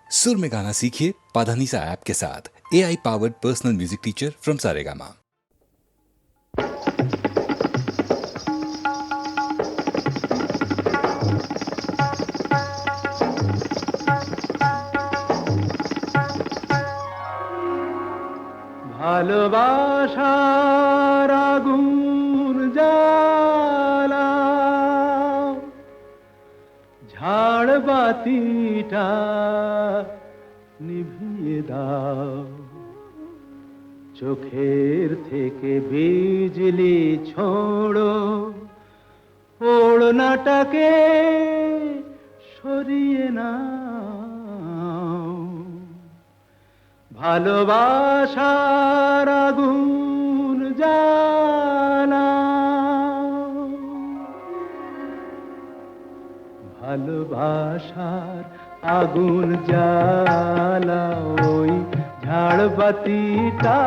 सुर में गाना सीखिए पाधानीसा ऐप के साथ। AI powered personal music teacher from Saregama. ভালোবাসার আগুন জ্বালা ঝাড় বাতিটা নিভিয়ে দাও, চোখের থেকে বিজলি ছোড়ো, ওড়নাটাকে সরিয়ে নাও। ভালোবাসার আগুন জ্বালা, ভালোবাসার আগুন জ্বালা, ওই ঝাড়বাতিটা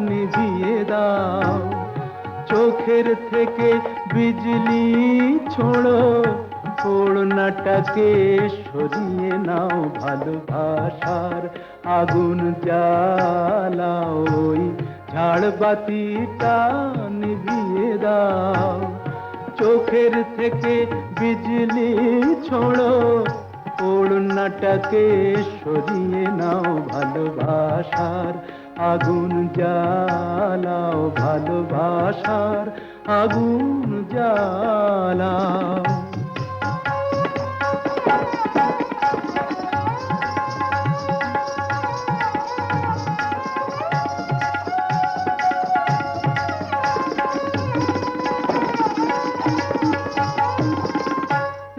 নিভিয়ে দাও, চোখের থেকে বিজলি ছোড়ো, ওড়নাটাকে সরিয়ে নাও। ভালোবাসার আগুন জ্বালা, ওই ঝাড়বাতিটা নিভিয়ে দাও, চোখের থেকে বিজলি ছোড়ো, ওড়নাটাকে সরিয়ে নাও। ভালোবাসার আগুন জ্বালাও, ভালোবাসার আগুন জ্বালাও।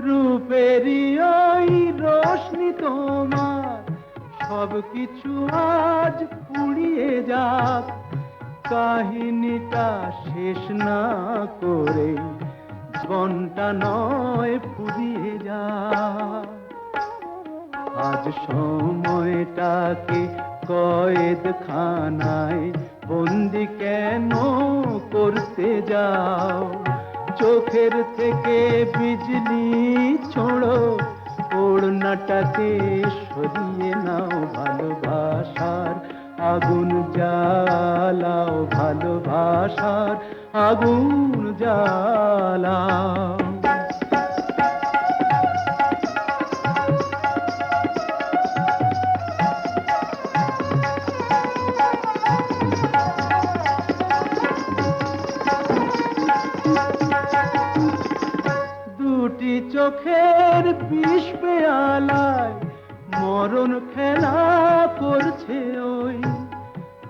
রূপেরই ওই রোশনি তোমার সব কিছু আজ পুড়িয়ে যাক, কাহিনীটা শেষ না করে জীবনটা নয় ফুরিয়ে যাক। আজ সময়টাকে কয়েদখানায় বন্দি কেন করতে যাও, চোখের থেকে বিজলি ছোড়ো, ওড়নাটাকে সরিয়ে নাও। ভালোবাসার আগুন জ্বালাও, ভালোবাসার আগুন জ্বালাও। দুটি চোখের বিষ পেয়ালায় মরণ খেলা করছে ওই,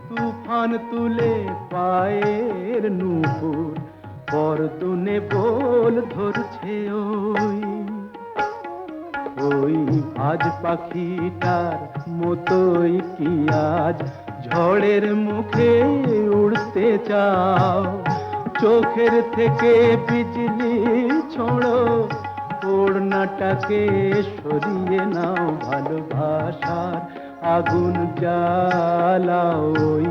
তুফান তুলে পায়ের নুপুর পরতুনে বোল ধরছে ওই। ওই আজ পাখিটার মতোই কি আজ ঝড়ের মুখে উড়তে চাও, চোখের থেকে বিজলি ছোড়ো, ওড়নাটাকে সরিয়ে নাও। ভালোবাসার আগুন জ্বালাও, ওই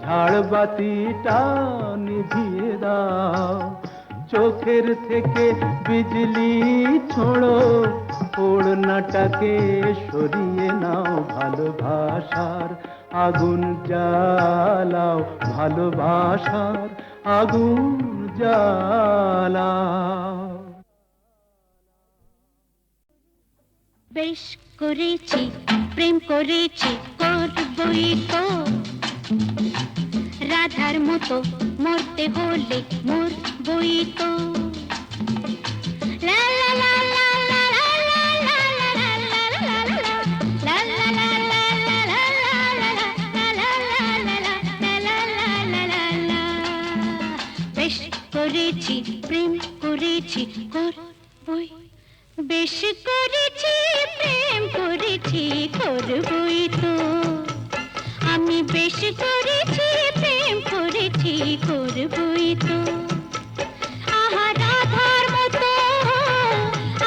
ঝাড়বাতিটা নিভিয়ে দাও, চোখের থেকে বিজলি ছোড়ো, ওড়নাটাকে সরিয়ে নাও। ভালোবাসার আগুন জ্বালাও, ভালোবাসার আগুন জ্বালাও। বেশ করেছি প্রেম করেছি করবই তো, রাধার মতো মরতে হলে মরবই তো। লা লা লা লা লা লা লা লা লা লা লা লা লা লা লা লা লা লা লা। বেশ করেছি প্রেম করেছি করবই, বেশ করেছি প্রেম করেছি করবই তো। আমি বেশ করেছি প্রেম করেছি করবই তো। আহা রাধার মতো,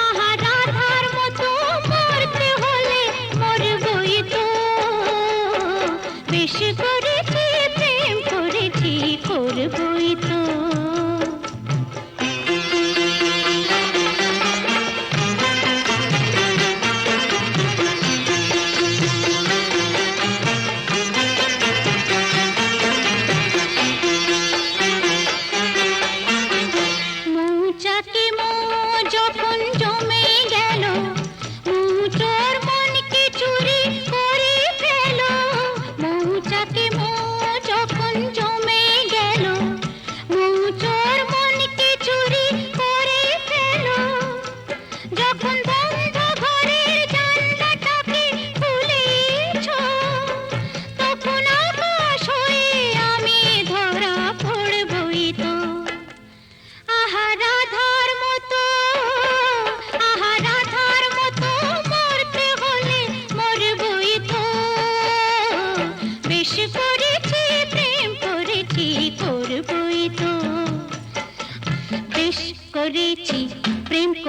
আহা রাধার মতো মরতে হলে মরবই তো। বেশ করেছি প্রেম করেছি করবই তো।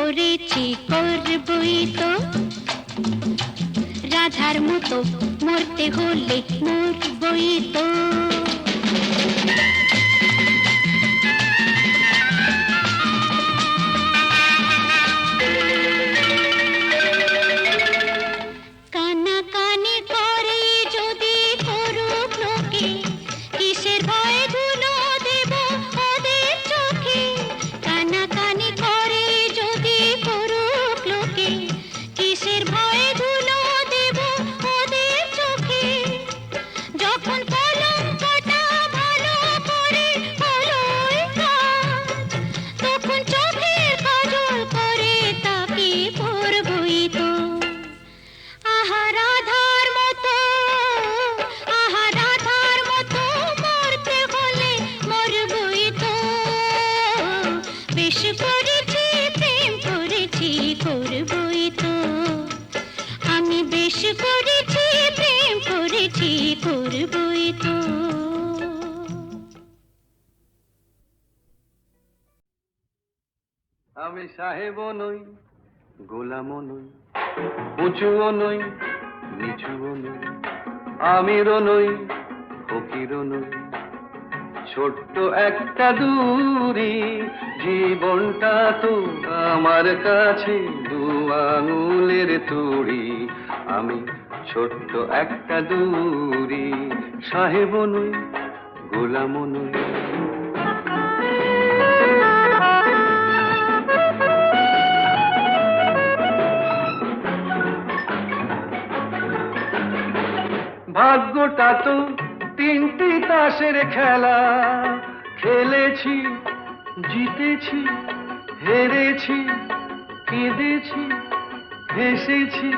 করেছি করবই তো, রাধার মতো মরতে হলে মরবই তো। কানাকানি করে যদি করুক লোকে, কিসের ভয় ধুলো দেব ওদের চোখে। কানাকানি করে যদি করুক লোকে, কিসের ভয় ধুলো দেব ওদের চোখে। যখন কলঙ্কটা ভালো করে হলোই কাজ, তখন চোখের কাজল করে তাকে পরবই তো। আহা রাধার মতো, আহা রাধার মতো মরতে হলে মরবই তো। বেশ করেছি প্রেম করেছি করবই তো, আমি বেশ করেছি প্রেম করেছি করবই তো। আমি সাহেবও নই, গোলামও নই, উঁচুও নই, নিচুও নই, আমিরও নই, ফকিরও নই। ছোট্ট একটা দূরি, জীবনটা তো আমার কাছে দু আঙুলের তুড়ি। আমি ছোট্ট একটা দূরি, সাহেবও নই, গোলামও নই। ভাগ্যটা তো তিনটি তাসের খেলা, খেলেছি, জিতেছি, হেরেছি, কেঁদেছি, হেসেছি,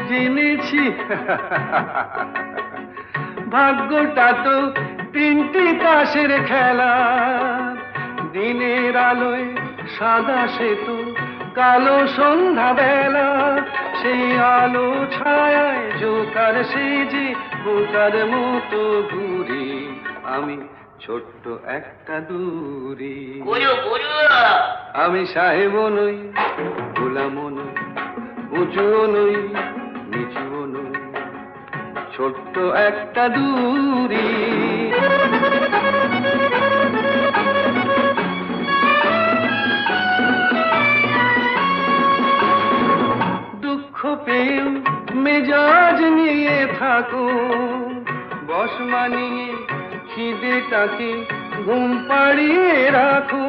জেনেছি। ভাগ্যটা তো তিনটি তাসের খেলা, দিনের আলোয় সাদা সেতু, কালো সন্ধ্যা বেলা। সেই আলো ছায়ায় জোকার সেজে বোকার মতো ঘুরি। আমি ছোট্ট একটা দূরি, আমি সাহেবও নই, গোলামও নই, উঁচুও নই, নিচুও নই, ছোট্ট একটা দূরি। দুঃখ পেয়েও মেজাজ নিয়ে থাকো, বস মানিয়ে খিদেটাকে ঘুম পাড়িয়ে রাখো।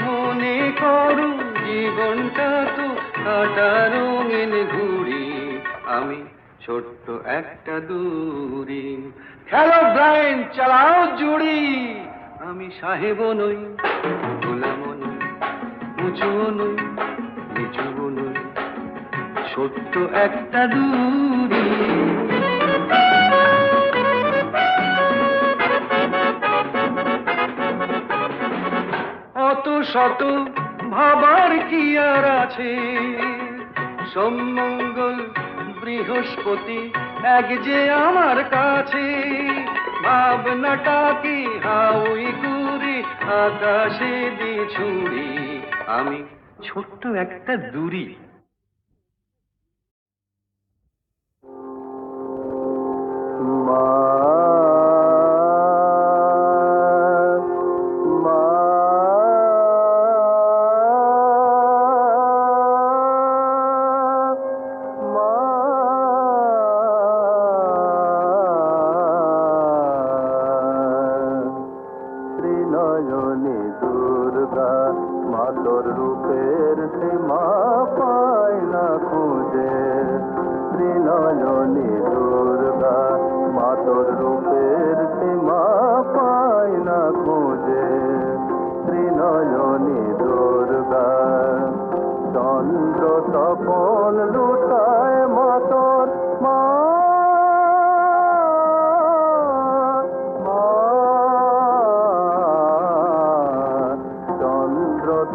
মনে করো জীবনটা তো কাটা রঙিন ঘুড়ি। আমি ছোট্ট একটা দূরি, খেলো ব্লাইন্ড চালাও জুড়ি। আমি সাহেবও নই, গোলামও নই, উঁচুও নই, নিচুও নই, ছোট্ট একটা দূরি। অত শত ভাবার কি আর আছে, সোমমঙ্গল বৃহস্পতি এক যে আমার কাছে। ভাবনাটাকে হাউই করে আকাশে দিয়ে ছুড়ি। আমি ছোট্ট একটা দূরি। নয়নে দুর্গা মাতর রূপের সীমা পায় না খুঁজে। নয়নে দুর্গা মাতর রূপের সীমা পায় না খুঁজে। নয়নে দুর্গা চন্দ্র তপন লুটায় মাতর মা।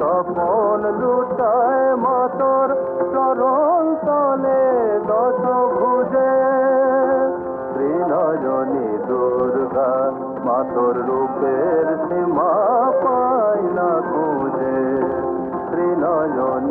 তপন লুটায় মাতর চরণ তলে দশ ভুজে। ত্রিনয়নী দুর্গা মাতর রূপের সীমা পায় না খুঁজে। ত্রিনয়নী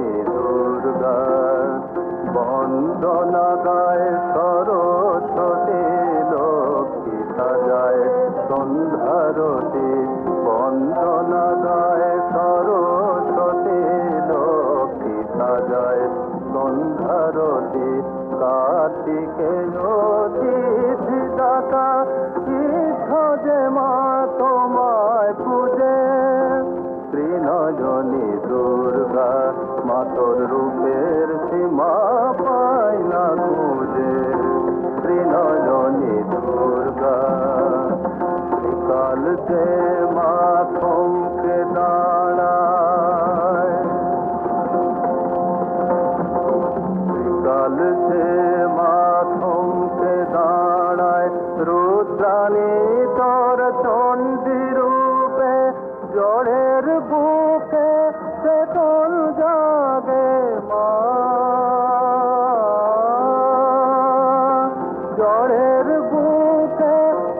জাতিকে অতিথি দাতা খোঁজে মা তোমায় পূজে ত্রিনয়নী দুর্গা মা তোর রূপের সীমা পায় না খুঁজে ত্রিনয়নী দুর্গা কাল যে মা থমকে দাঁড়ায় কাল যে মা থমকে দাঁড়ায় রুদ্রাণী তোর চণ্ডী রূপে জড়ের বুকে চেতন জাগে মা জড়ের বুকে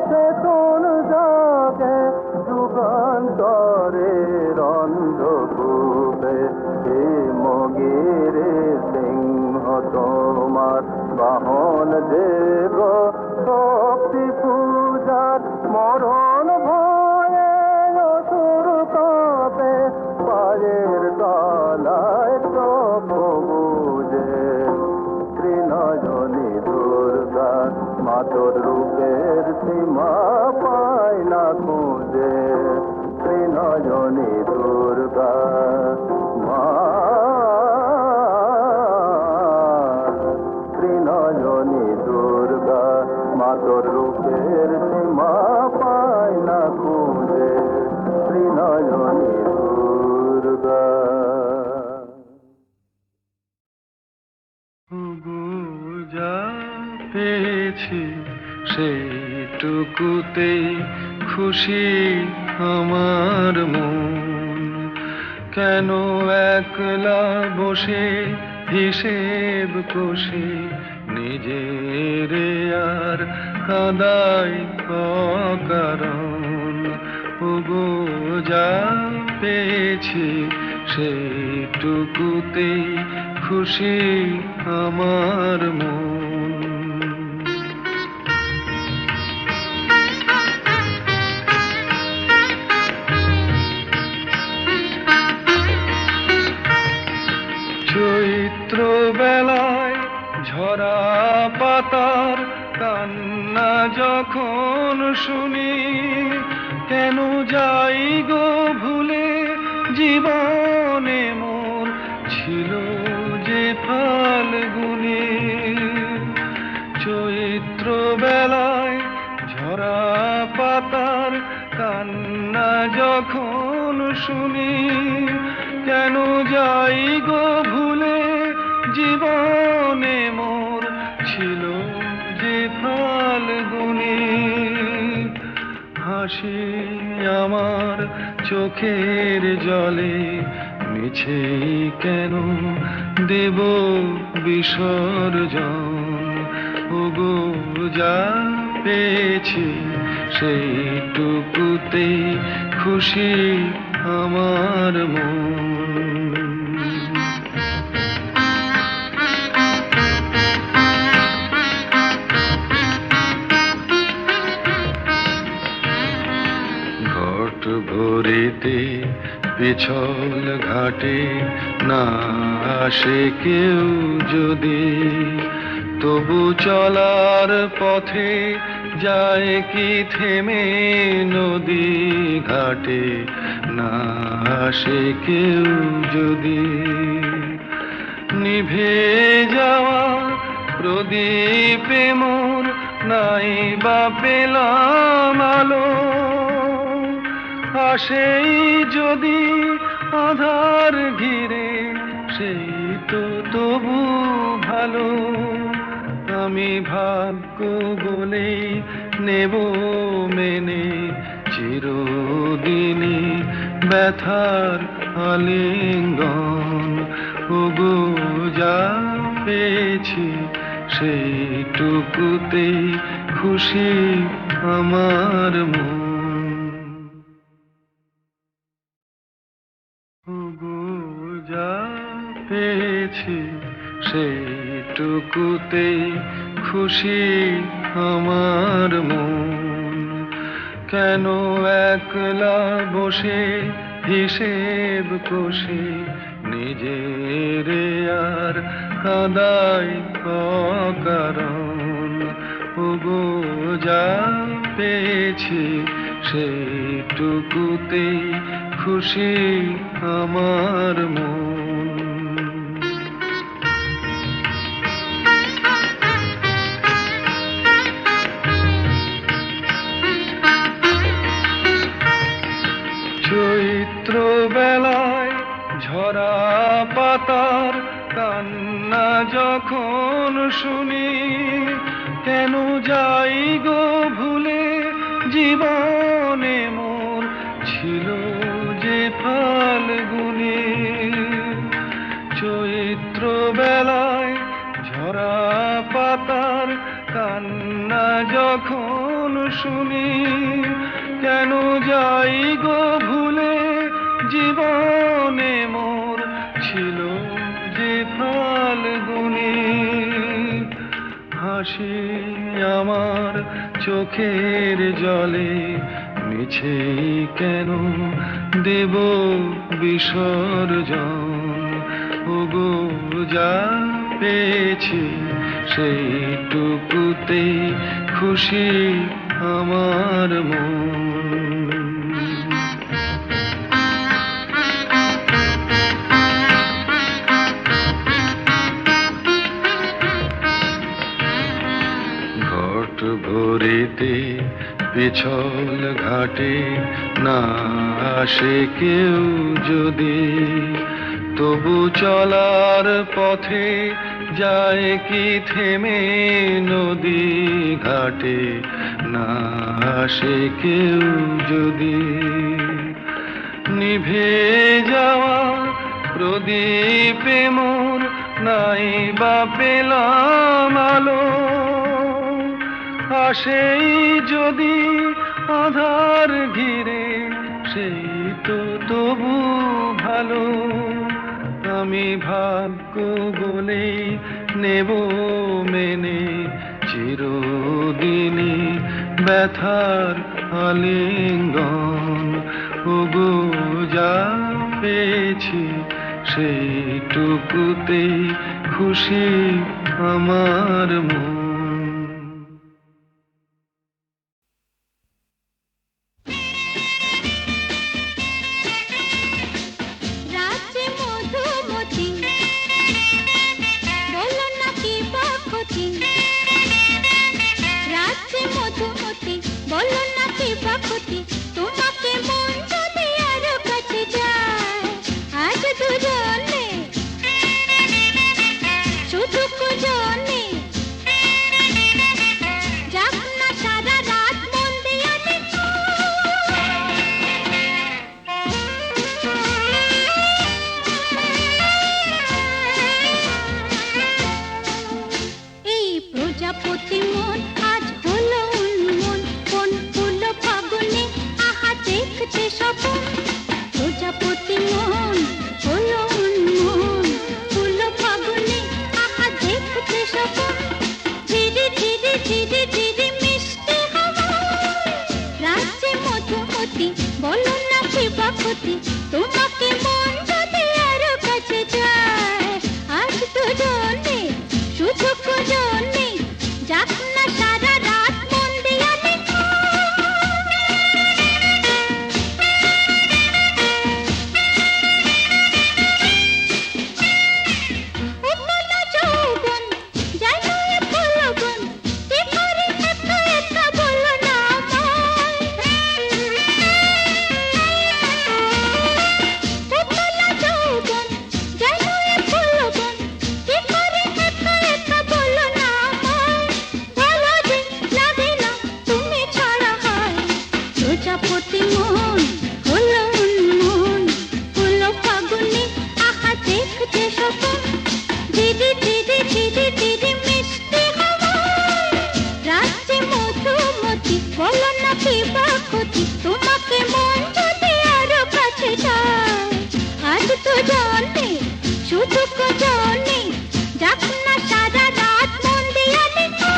চেতন জাগে যুগান্তরে রন্ধকূপে এই মগিরে সিংহ তোমার বাহন দেব শক্তি পূজার মরণ ভয়ে অসুর কাঁপে পায়ের তলায় বুঝে ত্রিনয়নী দুর্গা মা তোর রূপের সীমা পায় না খুঁজে ত্রিনয়নী দুর্গা মা ত্রিনয়নী দুর্গা মা তোর রূপের সীমা পায় না খুঁজে ত্রিনয়নী দুর্গা যা পেয়েছি সেইটুকুতেই খুশি আমার মন কেন একলা বসে হিসেব কষে নিজের আর কাদাই অকারণ ওগো যা পেয়েছি সেইটুকুতেই খুশি আমার মন চৈত্র বেলায় ঝরা পাতার কান্না যখন শুনি কেন যাই গো ভুলে জীবনে মোর ছিল যে ফাল্গুনে চৈত্র বেলায় ঝরা পাতার কান্না যখন শুনি কেন যাই গো ভুলে জীবনে মোর ছিল যে ফাল্গুনে হাসি আমার চোখের জলে মিছে কেন দেব বিসর্জন ওগো যা পেয়েছি সেইটুকুতে খুশি আমার মন ঘট ভরিতে পিছল ঘাটে না আসে কেউ যদি তবু চলার পথে যায় কি থেমে নদী ঘাটে না আসে কেউ যদি নিভে যাওয়া প্রদীপে মোর নাই বা পেলাম আলো আসেই যদি আধার ঘিরে সেই তো তবু ভালো আমি ভাগ্য বলেই নেব মেনে চিরদিনই ব্যথার আলিঙ্গন ওগো যা পেয়েছি সেইটুকুতেই খুশি আমার মন ওগো যা পেয়েছি সেইটুকুতেই খুশি আমার মন কেন একলা বসে হিসেব কষে নিজের আর কাঁদাই অকারণ, ওগো যা পেয়েছি সেইটুকুতেই খুশি আমার মন। চৈত্র বেলায় ঝরা পাতার কান্না যখন শুনি, কেন যাই গো ভুলে জীবনে মোর ছিল যে ফাল্গুনি। চৈত্র বেলায় ঝরা পাতার কান্না যখন শুনি, কেন যাই গো ভুলে জীবনে মোর ছিল যে ফাল্গুনি। হাসি আমার চোখের জলে মিছে কেন দেব বিসর্জন, ওগো যা পেয়েছি সেইটুকুতেই খুশি আমার মন। ঘট ভরিতে পিছল ঘাটে না আসে কেউ যদি, তবু চলার পথে যায় কি থেমে নদী ঘাটে না আসে কেউ যদি। নিভে যাওয়া প্রদীপে মোর নাই বা পেলাম আলো, আসেই যদি আধার ঘিরে সেই তো তবু ভালো। আমি ভাগ্য বলেই নেব মেনে চিরদিনই ব্যথার আলিঙ্গন, ওগো যা পেয়েছি সেইটুকুতেই খুশি আমার মন। রাত্রে মধুমতি বলো না কি বা ক্ষতি, রাত্রে মধুমতি বলো না কি বা ক্ষতি, তোমাকে মন যদি আরো কাছে যায় আজ দুজনে শুধু কুজনে, যাক না সারা রাত মন দিয়ে দেখো। এই প্রজাপতি মন আজ হলো উন্মন, কোন ফুল ফাগুনে আহা দেখতে স্বপন। প্রজাপতি মন হলো উন্মন, ফুল ফাগুনে আহা দেখতে স্বপন। ধীরে ধীরে ধীরে ধীরে মিশতে হাওয়া, রাজ্যে মধুমতি বলো না কি বা ক্ষতি, তোমাকে মন যদি আরো কাছে যায় আজ দুজনে শুধু কুজনে, যাক না সারা রাত মন দিয়া দেখো। উপলা যৌবন যেন এ ফুলবন, কি করে একা একা বলো না আমায়। উপলা যৌবন যেন এ ফুলবন, কি করে একা একা বলো না আমায়। ভালো যে লাগে না তুমি ছাড়া হয়, প্রজাপতি মন হলো উন্মন, ফুল ফাগুনে আহা দেখতে স্বপন। ধীরে ধীরে ধীরে ধীরে মিশতে হাওয়া, রাত্রে মধুমতি বলো না কি বা ক্ষতি, তোমাকে মন যদি আরো কাছে যায় আজ দুজনে শুধু কুজনে, যাক না সারা রাত মন দিয়া দেখো।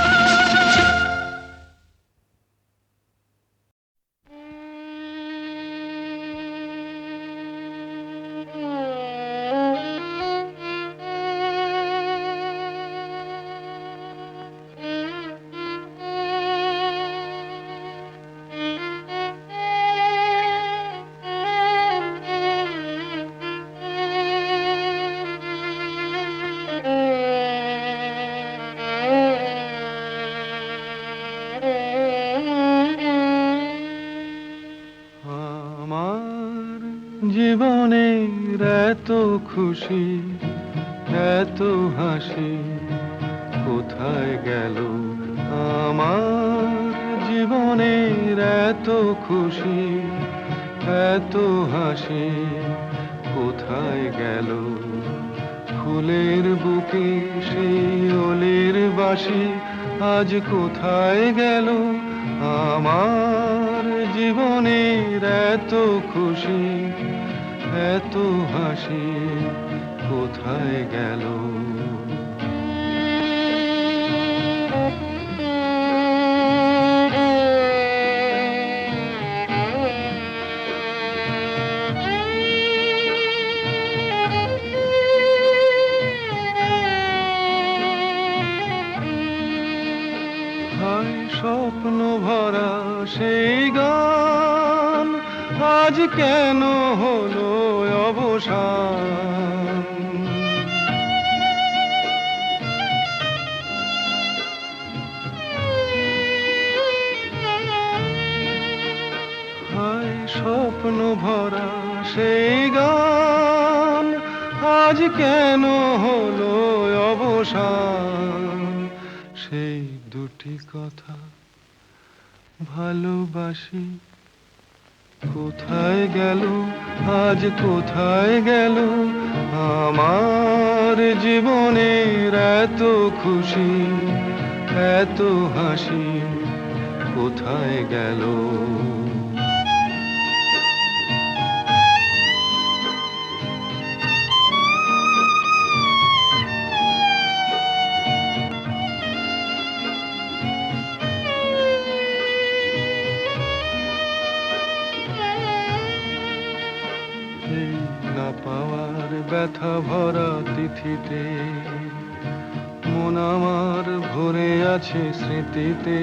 এত খুশি এত হাসি কোথায় গেল আমার জীবনের এত খুশি এত হাসি কোথায় গেল ফুলের বুকে সেই ওলের বাসি আজ কোথায় গেল আমার জীবনের এত খুশি এত হাসি কোথায় গেল হায় স্বপ্ন ভরা সেই গান আজ কেন হলো অবসান হায় স্বপ্ন ভরা সেই গান আজ কেন হলো অবসান সেই দুটি কথা ভালোবাসি কোথায় গেল আজ কোথায় গেল আমার জীবনের এত খুশি এত হাসি কোথায় গেল এই না পাওয়ার ব্যথা ভরা তিথিতে মন আমার ভরে আছে স্মৃতিতে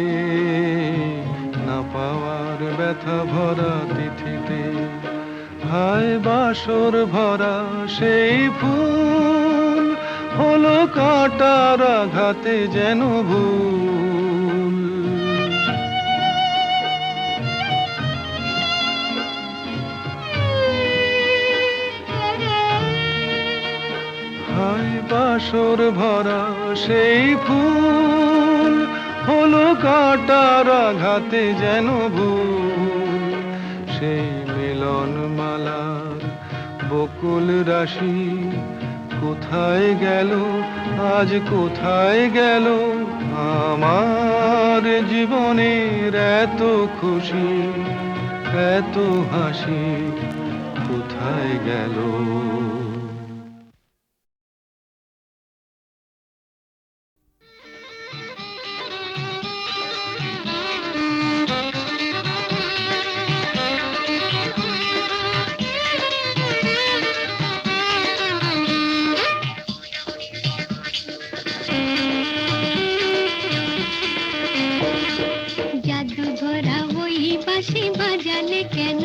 না পাওয়ার ব্যথা ভরা তিথিতে হায় বাসর ভরা সেই ফুল হলো কাঁটার আঘাতে যেন ভুল হায় বাসর ভরা সেই ফুল হলো কাঁটার আঘাতে যেন ভুল সেই মিলন মালার বকুল রাশি কোথায় গেল আজ কোথায় গেল আমার জীবনের এত খুশি এত হাসি কোথায় গেল জাদু ভরা ওই বাঁশি বাজালে কেন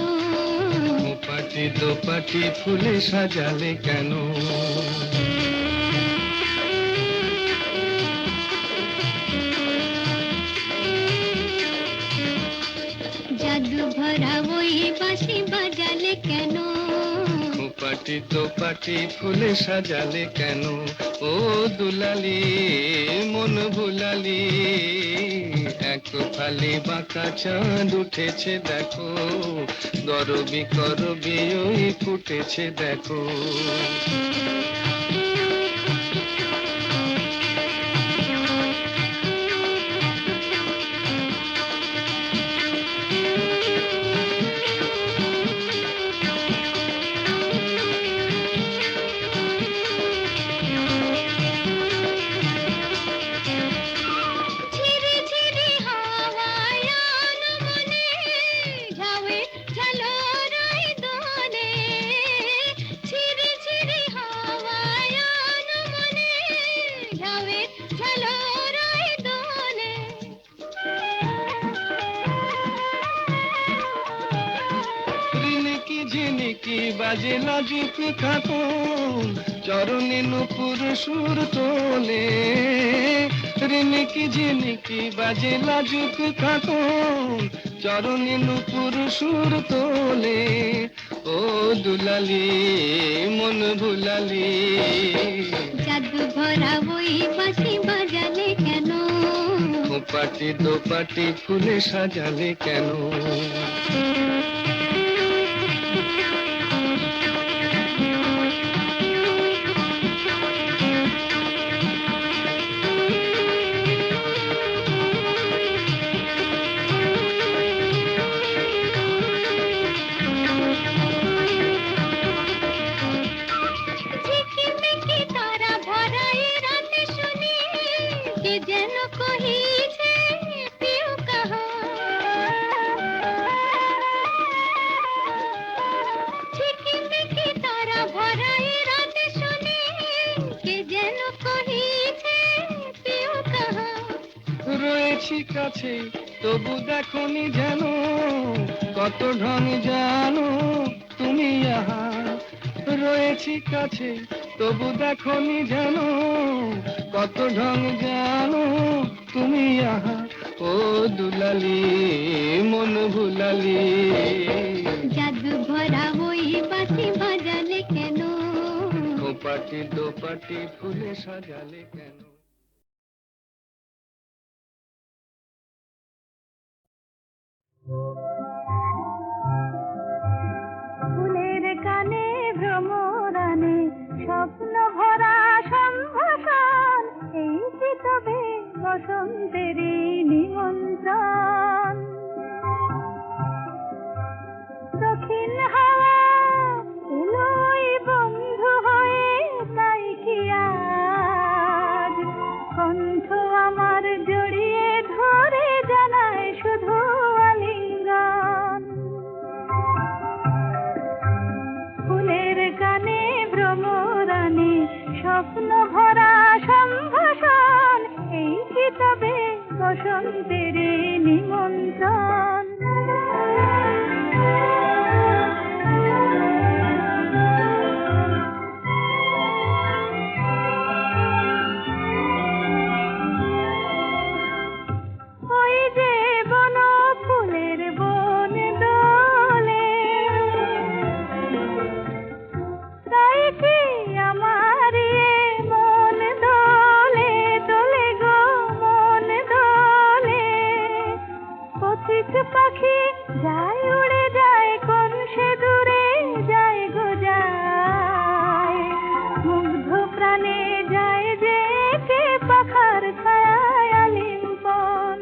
পাটি দোপাটি ফুলে সাজালে কেন জাদু ভরা ওই বাঁশি বাজালে কেন পাটি দোপাটি ফুলে সাজালে কেন ও দুলালি মন ভুলালি এক ফালি বাঁকা চাঁদ উঠেছে দেখো গরবি করবি ওই ফুটেছে দেখো ঝিরি ঝিরি হাওয়ায় মনে ঝাউয়ে ঝালরাই দোলে ঝিরি ঝিরি হাওয়ায় মনে ঝাউয়ে ঝালরাই দোলে রিনিকি ঝিনিকি বাজে লাজুক খাতুন চরণে নুপুর সুর তোলে রিনিকি ঝিনিকি বাজে লাজুক খাতুন, চরণে নুপুর সুর তোলে, ও দুলালি মন ভুলালি। জাদু ভরা ওই বাঁশি বাজালে কেন, পাটি দোপাটি ফুলে সাজালে কেন? ঝিকিমিকি তারা ভরা এ রাতে শুনি, কে যেন কহিছে পিউ কাহা। ঝিকিমিকি তারা ভরা এ রাতে শুনি, কে যেন কহিছে পিউ কাহা। রয়েছি কাছে তবু দেখনি যেন, কত ঢং জানো তুমি আহা। রয়েছি কাছে তবু দেখনি যেন, কত ঢং জানো তুমি আহা। ও দুলালি মন ভুলালি। জাদু ভরা ওই বাঁশি বাজালে কেন, পাটি দোপাটি ফুলে সাজালে কেন? ফুলের কানে ভ্রমরানে স্বপ্ন ভরা সম্ভাষণ, এই কি তবে বসন্তেরই নিমন্ত্রণ। দক্ষিণ হাওয়া এলোই বন্ধু হয়ে, তাই কি আজ কণ্ঠ আমার জড়িয়ে ধরে জানায় শুধু আলিঙ্গন। ফুলের কানে ভ্রমরানে স্বপ্ন ভরা সম্ভাষণ, এই কি তবে বসন্তের নিমন্ত্রণ। ওই যে বন ফুলের বন দোলে, তাই কি আমার মন দোলে, দোলে গো মন দোলে। পথিক পাখি যায় উড়ে যায়, কোন সে দূরে যায় গো যায়। মুগ্ধ প্রাণে যায় যে কে পাখার ছায়ায় আলিঙ্গন।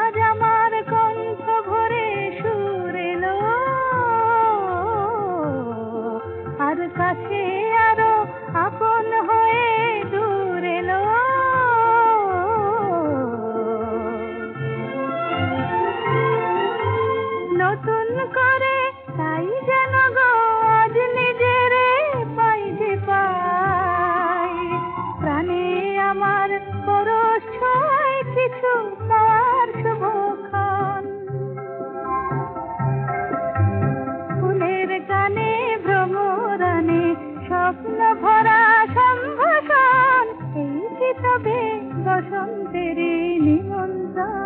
আজ আমার কণ্ঠ ভরে সুর এলো, আর কাছে আরো আপন হয়ে দূর এলো। নতুন করে তাই যেন গো আজ নিজেরে পাই যে পাই, প্রাণে আমার পরশ ছোঁয় কিছু পাওয়ার শুভক্ষণ। ফুলের কানে ভ্রমরানে স্বপ্ন ভরা সম্ভাষণ, এই কি তবে বসন্তের নিমন্ত্রণ।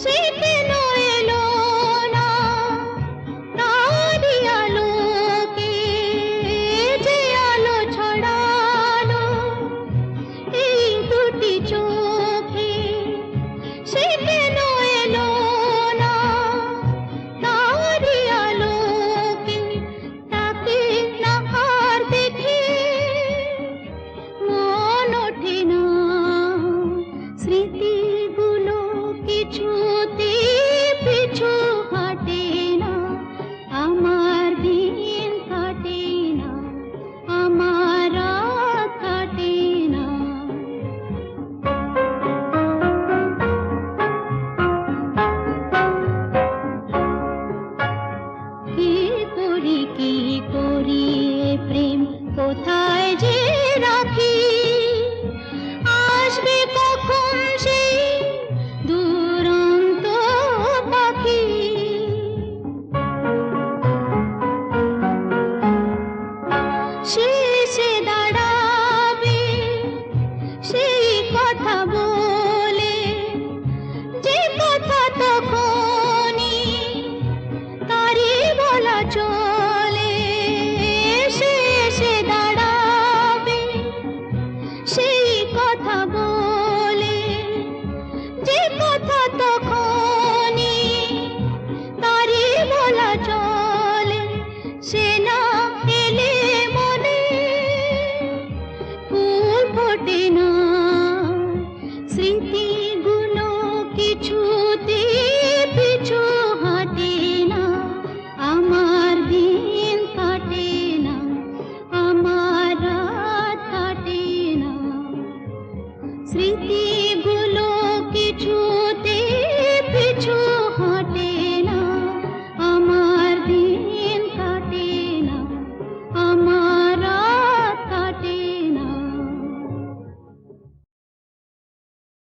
শীতে